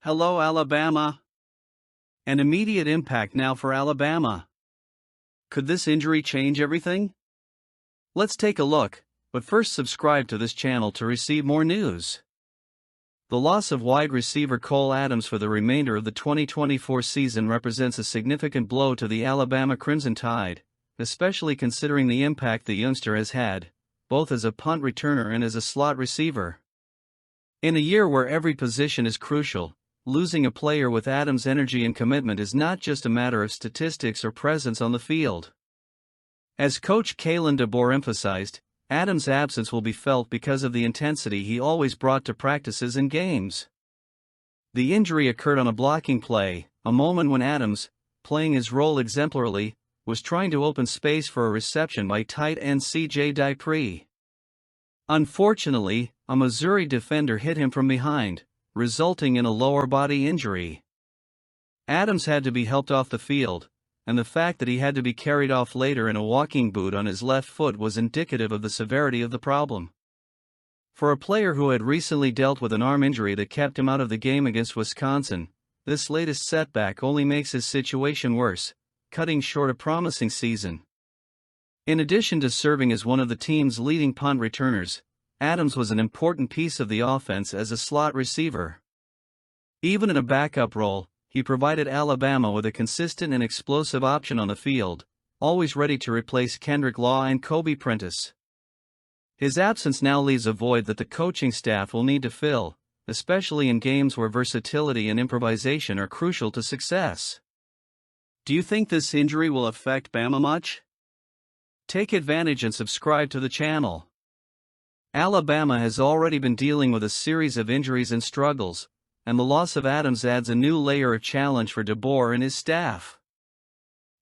Hello, Alabama. An immediate impact now for Alabama. Could this injury change everything? Let's take a look, but first subscribe to this channel to receive more news. The loss of wide receiver Cole Adams for the remainder of the 2024 season represents a significant blow to the Alabama Crimson Tide, especially considering the impact the youngster has had, both as a punt returner and as a slot receiver. In a year where every position is crucial, losing a player with Adams' energy and commitment is not just a matter of statistics or presence on the field. As coach Kalen DeBoer emphasized, Adams' absence will be felt because of the intensity he always brought to practices and games. The injury occurred on a blocking play, a moment when Adams, playing his role exemplarily, was trying to open space for a reception by tight end C.J. Dupree. Unfortunately, a Missouri defender hit him from behind, resulting in a lower body injury. Adams had to be helped off the field, and the fact that he had to be carried off later in a walking boot on his left foot was indicative of the severity of the problem. For a player who had recently dealt with an arm injury that kept him out of the game against Wisconsin, this latest setback only makes his situation worse, cutting short a promising season. In addition to serving as one of the team's leading punt returners, Adams was an important piece of the offense as a slot receiver. Even in a backup role, he provided Alabama with a consistent and explosive option on the field, always ready to replace Kendrick Law and Kobe Prentice. His absence now leaves a void that the coaching staff will need to fill, especially in games where versatility and improvisation are crucial to success. Do you think this injury will affect Bama much? Take advantage and subscribe to the channel. Alabama has already been dealing with a series of injuries and struggles, and the loss of Adams adds a new layer of challenge for DeBoer and his staff.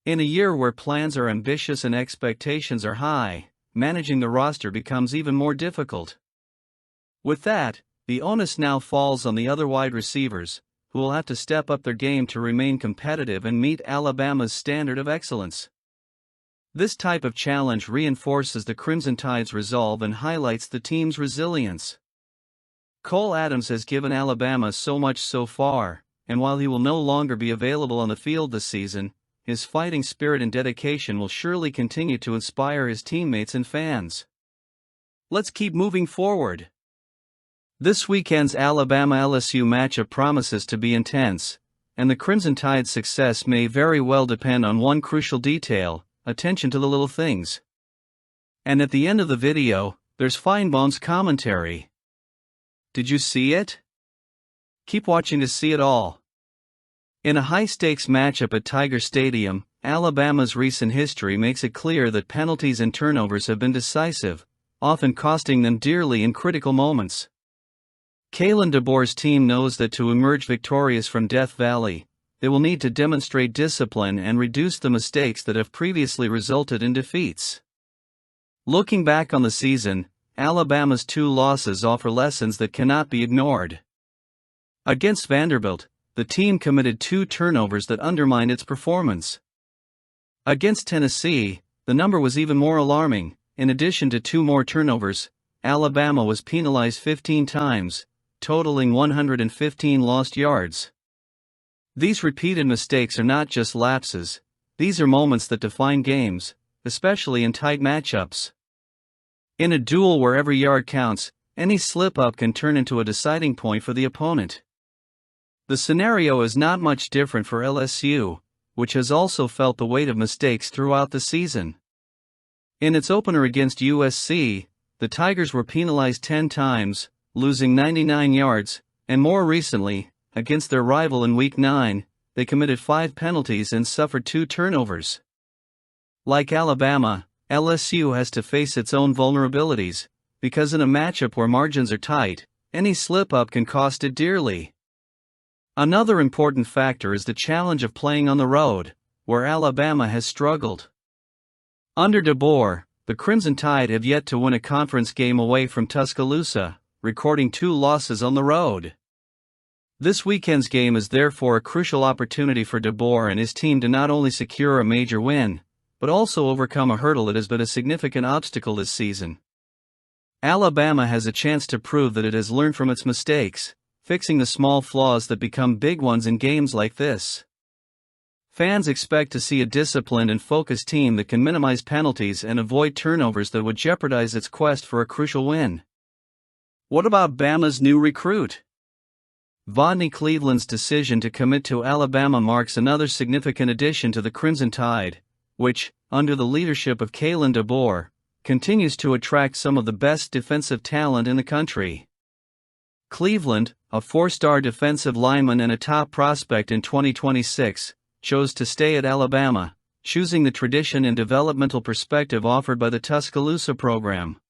In a year where plans are ambitious and expectations are high, managing the roster becomes even more difficult. With that, the onus now falls on the other wide receivers, who will have to step up their game to remain competitive and meet Alabama's standard of excellence. This type of challenge reinforces the Crimson Tide's resolve and highlights the team's resilience. Cole Adams has given Alabama so much so far, and while he will no longer be available on the field this season, his fighting spirit and dedication will surely continue to inspire his teammates and fans. Let's keep moving forward. This weekend's Alabama-LSU matchup promises to be intense, and the Crimson Tide's success may very well depend on one crucial detail: attention to the little things. And at the end of the video, there's Feinbaum's commentary. Did you see it? Keep watching to see it all. In a high-stakes matchup at Tiger Stadium, Alabama's recent history makes it clear that penalties and turnovers have been decisive, often costing them dearly in critical moments. Kalen DeBoer's team knows that to emerge victorious from Death Valley, they will need to demonstrate discipline and reduce the mistakes that have previously resulted in defeats. Looking back on the season, Alabama's 2 losses offer lessons that cannot be ignored. Against Vanderbilt, the team committed 2 turnovers that undermined its performance. Against Tennessee, the number was even more alarming. In addition to 2 more turnovers, Alabama was penalized 15 times, totaling 115 lost yards. These repeated mistakes are not just lapses, these are moments that define games, especially in tight matchups. In a duel where every yard counts, any slip-up can turn into a deciding point for the opponent. The scenario is not much different for LSU, which has also felt the weight of mistakes throughout the season. In its opener against USC, the Tigers were penalized 10 times, losing 99 yards, and more recently, against their rival in Week 9, they committed 5 penalties and suffered 2 turnovers. Like Alabama, LSU has to face its own vulnerabilities, because in a matchup where margins are tight, any slip-up can cost it dearly. Another important factor is the challenge of playing on the road, where Alabama has struggled. Under DeBoer, the Crimson Tide have yet to win a conference game away from Tuscaloosa, recording 2 losses on the road. This weekend's game is therefore a crucial opportunity for DeBoer and his team to not only secure a major win, but also overcome a hurdle that has been a significant obstacle this season. Alabama has a chance to prove that it has learned from its mistakes, fixing the small flaws that become big ones in games like this. Fans expect to see a disciplined and focused team that can minimize penalties and avoid turnovers that would jeopardize its quest for a crucial win. What about Bama's new recruit? Rodney Cleveland's decision to commit to Alabama marks another significant addition to the Crimson Tide, which, under the leadership of Kalen DeBoer, continues to attract some of the best defensive talent in the country. Cleveland, a four-star defensive lineman and a top prospect in 2026, chose to stay at Alabama, choosing the tradition and developmental perspective offered by the Tuscaloosa program.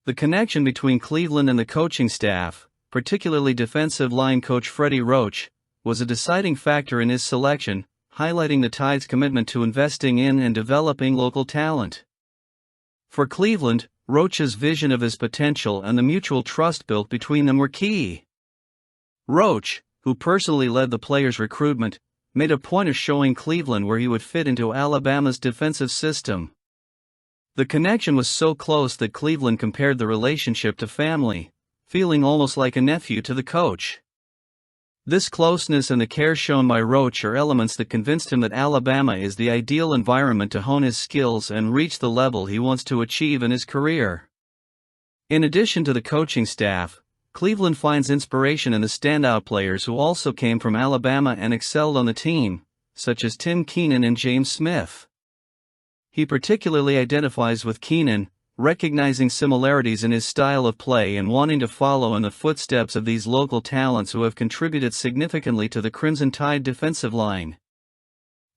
The connection between Cleveland and the coaching staff, particularly defensive line coach Freddie Roach, was a deciding factor in his selection, highlighting the Tide's commitment to investing in and developing local talent. For Cleveland, Roach's vision of his potential and the mutual trust built between them were key. Roach, who personally led the players' recruitment, made a point of showing Cleveland where he would fit into Alabama's defensive system. The connection was so close that Cleveland compared the relationship to family, feeling almost like a nephew to the coach. This closeness and the care shown by Roach are elements that convinced him that Alabama is the ideal environment to hone his skills and reach the level he wants to achieve in his career. In addition to the coaching staff, Cleveland finds inspiration in the standout players who also came from Alabama and excelled on the team, such as Tim Keenan and James Smith. He particularly identifies with Keenan, recognizing similarities in his style of play and wanting to follow in the footsteps of these local talents who have contributed significantly to the Crimson Tide defensive line.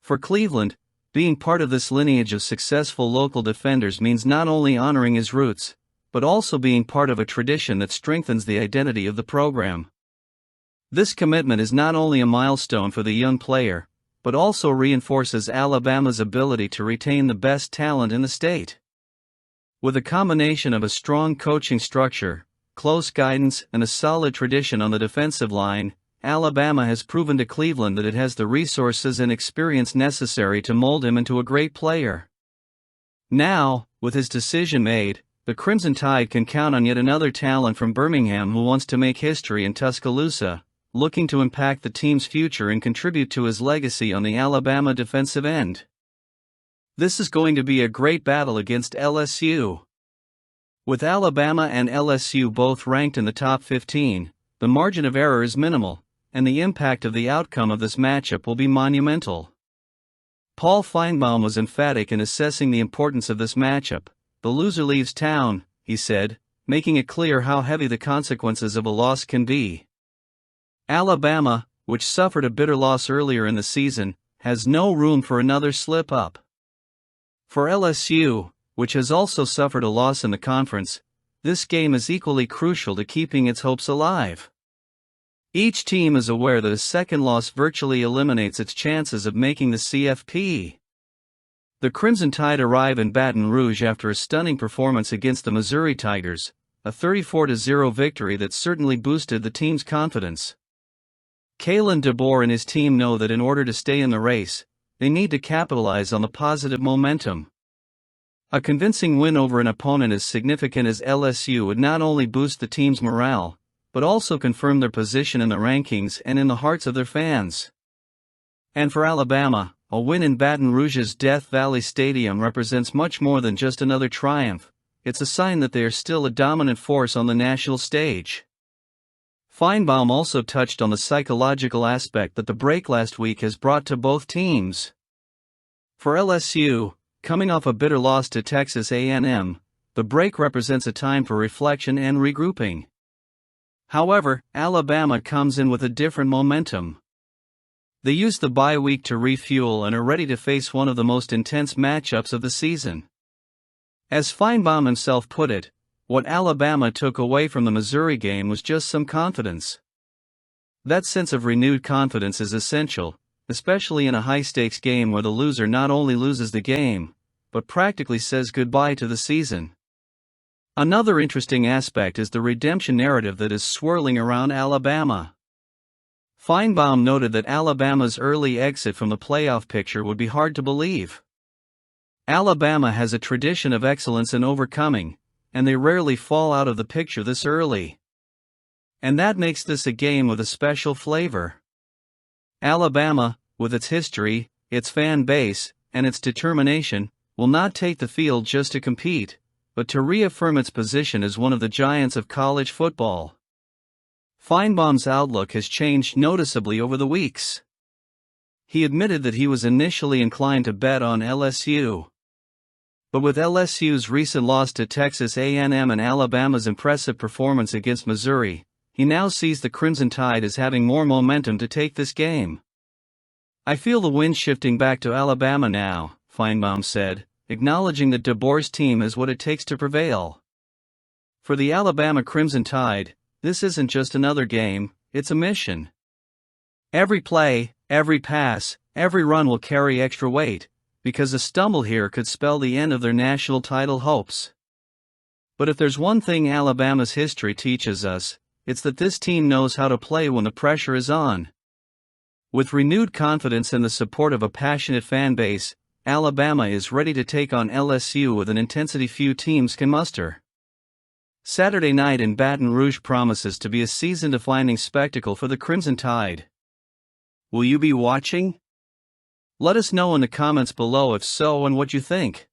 For Cleveland, being part of this lineage of successful local defenders means not only honoring his roots, but also being part of a tradition that strengthens the identity of the program. This commitment is not only a milestone for the young player, but also reinforces Alabama's ability to retain the best talent in the state. With a combination of a strong coaching structure, close guidance, and a solid tradition on the defensive line, Alabama has proven to Cleveland that it has the resources and experience necessary to mold him into a great player. Now, with his decision made, the Crimson Tide can count on yet another talent from Birmingham who wants to make history in Tuscaloosa, looking to impact the team's future and contribute to his legacy on the Alabama defensive end. This is going to be a great battle against LSU. With Alabama and LSU both ranked in the top 15, the margin of error is minimal, and the impact of the outcome of this matchup will be monumental. Paul Feinbaum was emphatic in assessing the importance of this matchup. "The loser leaves town," he said, making it clear how heavy the consequences of a loss can be. Alabama, which suffered a bitter loss earlier in the season, has no room for another slip-up. For LSU, which has also suffered a loss in the conference, this game is equally crucial to keeping its hopes alive. Each team is aware that a second loss virtually eliminates its chances of making the CFP. The Crimson Tide arrive in Baton Rouge after a stunning performance against the Missouri Tigers, a 34-0 victory that certainly boosted the team's confidence. Kalen DeBoer and his team know that in order to stay in the race, they need to capitalize on the positive momentum. A convincing win over an opponent as significant as LSU would not only boost the team's morale, but also confirm their position in the rankings and in the hearts of their fans. And for Alabama, a win in Baton Rouge's Death Valley Stadium represents much more than just another triumph. It's a sign that they are still a dominant force on the national stage. Feinbaum also touched on the psychological aspect that the break last week has brought to both teams. For LSU, coming off a bitter loss to Texas A&M, the break represents a time for reflection and regrouping. However, Alabama comes in with a different momentum. They used the bye week to refuel and are ready to face one of the most intense matchups of the season. As Feinbaum himself put it, what Alabama took away from the Missouri game was just some confidence. That sense of renewed confidence is essential, especially in a high-stakes game where the loser not only loses the game, but practically says goodbye to the season. Another interesting aspect is the redemption narrative that is swirling around Alabama. Feinbaum noted that Alabama's early exit from the playoff picture would be hard to believe. Alabama has a tradition of excellence in overcoming, and they rarely fall out of the picture this early. And that makes this a game with a special flavor. Alabama, with its history, its fan base, and its determination, will not take the field just to compete, but to reaffirm its position as one of the giants of college football. Feinbaum's outlook has changed noticeably over the weeks. He admitted that he was initially inclined to bet on LSU. But with LSU's recent loss to Texas A&M and Alabama's impressive performance against Missouri, he now sees the Crimson Tide as having more momentum to take this game. "I feel the wind shifting back to Alabama now," Feinbaum said, acknowledging that DeBoer's team has what it takes to prevail. For the Alabama Crimson Tide, this isn't just another game, it's a mission. Every play, every pass, every run will carry extra weight, because a stumble here could spell the end of their national title hopes. But if there's one thing Alabama's history teaches us, it's that this team knows how to play when the pressure is on. With renewed confidence and the support of a passionate fan base, Alabama is ready to take on LSU with an intensity few teams can muster. Saturday night in Baton Rouge promises to be a season-defining spectacle for the Crimson Tide. Will you be watching? Let us know in the comments below if so and what you think.